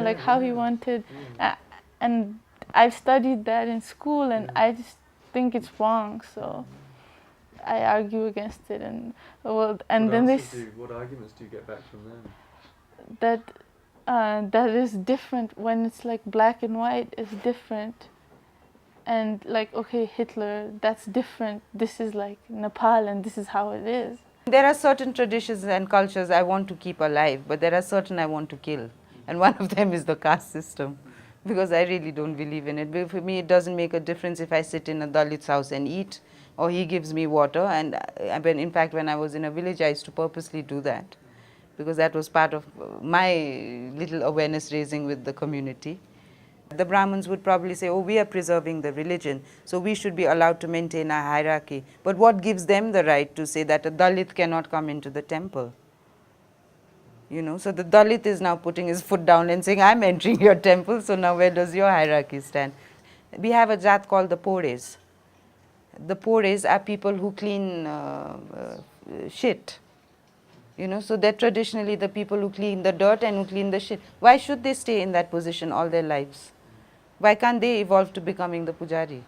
like how he wanted. And I've studied that in school, and I just think it's wrong. So I argue against it, and and then what arguments do you get back from them? That that is different when it's like black and white is different, and like, okay, Hitler, that's different. This is like Nepal, and this is how it is. There are certain traditions and cultures I want to keep alive, but there are certain I want to kill. And one of them is the caste system, because I really don't believe in it. But for me, it doesn't make a difference if I sit in a Dalit's house and eat, or he gives me water. And in fact, when I was in a village, I used to purposely do that, because that was part of my little awareness raising with the community. The Brahmins would probably say, oh, we are preserving the religion, so we should be allowed to maintain a hierarchy. But what gives them the right to say that a Dalit cannot come into the temple? You know, so the Dalit is now putting his foot down and saying, I'm entering your temple, so now where does your hierarchy stand? We have a jat called the Pores. The Pores are people who clean shit. You know, so they're traditionally the people who clean the dirt and who clean the shit. Why should they stay in that position all their lives? Why can't they evolve to becoming the pujari?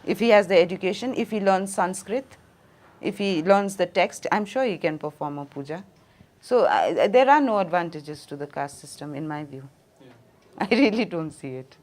If he has the education, if he learns Sanskrit, if he learns the text, I'm sure he can perform a puja. So there are no advantages to the caste system in my view. I really don't see it.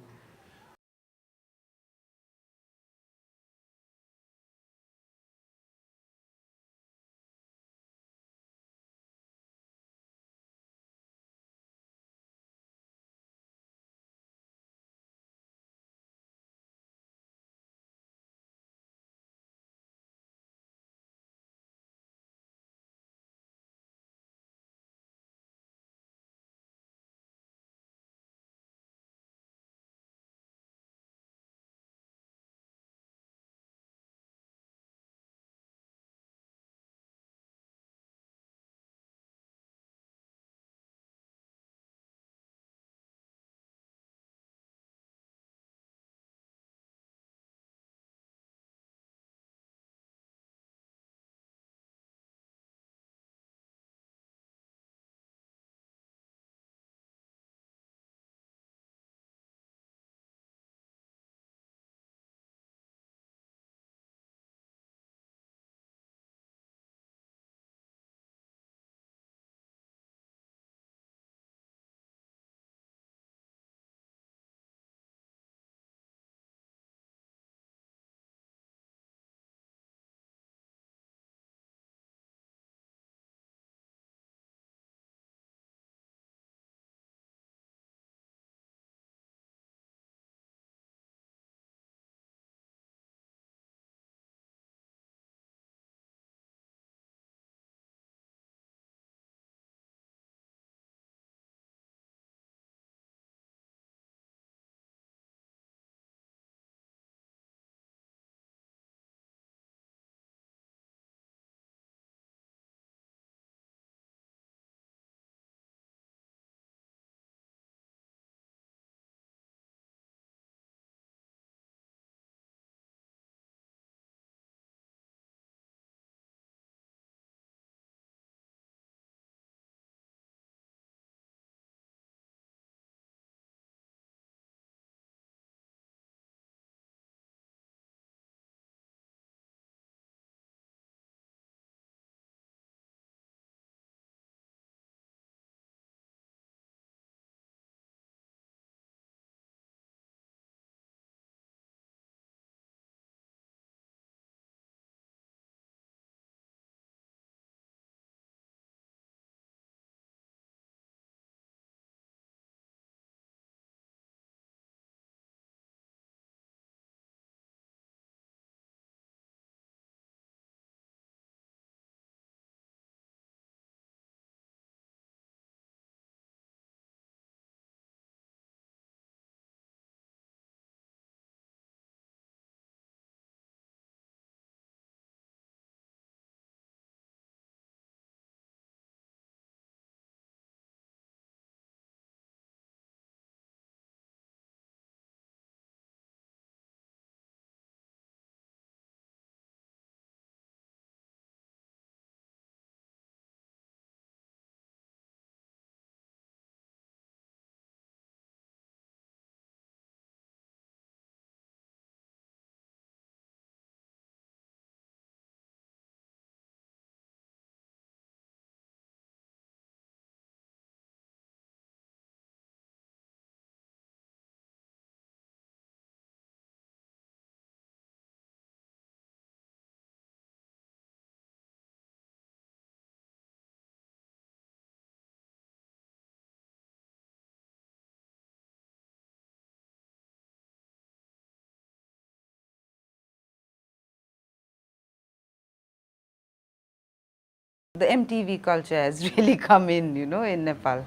The MTV culture has really come in, you know, in Nepal,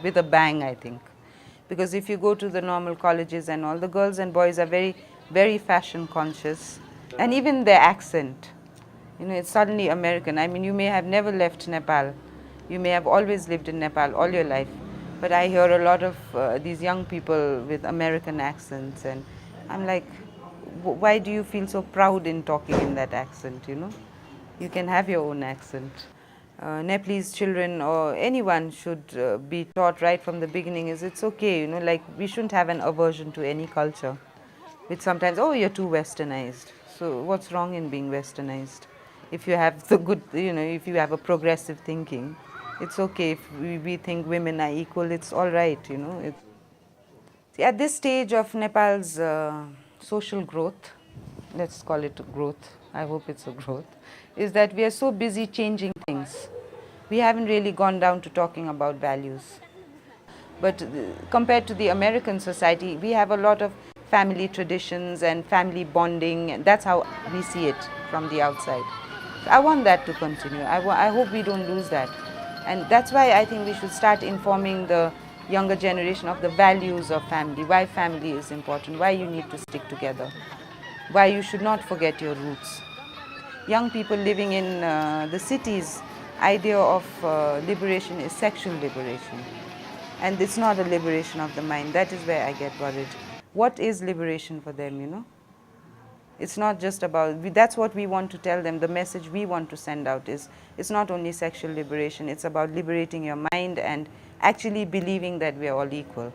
with a bang, I think. Because if you go to the normal colleges and all, the girls and boys are very, very fashion conscious. And even their accent, you know, it's suddenly American. I mean, you may have never left Nepal. You may have always lived in Nepal all your life. But I hear a lot of these young people with American accents, and I'm like, why do you feel so proud in talking in that accent, you know? You can have your own accent. Nepalese children or anyone should be taught right from the beginning is it's okay, you know, like we shouldn't have an aversion to any culture. Which sometimes, oh, you're too westernized. So what's wrong in being westernized? If you have the good, you know, if you have a progressive thinking, it's okay. If we think women are equal, it's all right, you know. See, at this stage of Nepal's social growth, let's call it growth, I hope it's a growth, is that we are so busy changing things. We haven't really gone down to talking about values. But compared to the American society, we have a lot of family traditions and family bonding, and that's how we see it from the outside. I want that to continue. I hope we don't lose that. And that's why I think we should start informing the younger generation of the values of family, why family is important, why you need to stick together, why you should not forget your roots. Young people living in the cities, idea of liberation is sexual liberation. And it's not a liberation of the mind. That is where I get worried. What is liberation for them, you know? It's not just about, that's what we want to tell them. The message we want to send out is, it's not only sexual liberation, it's about liberating your mind and actually believing that we are all equal.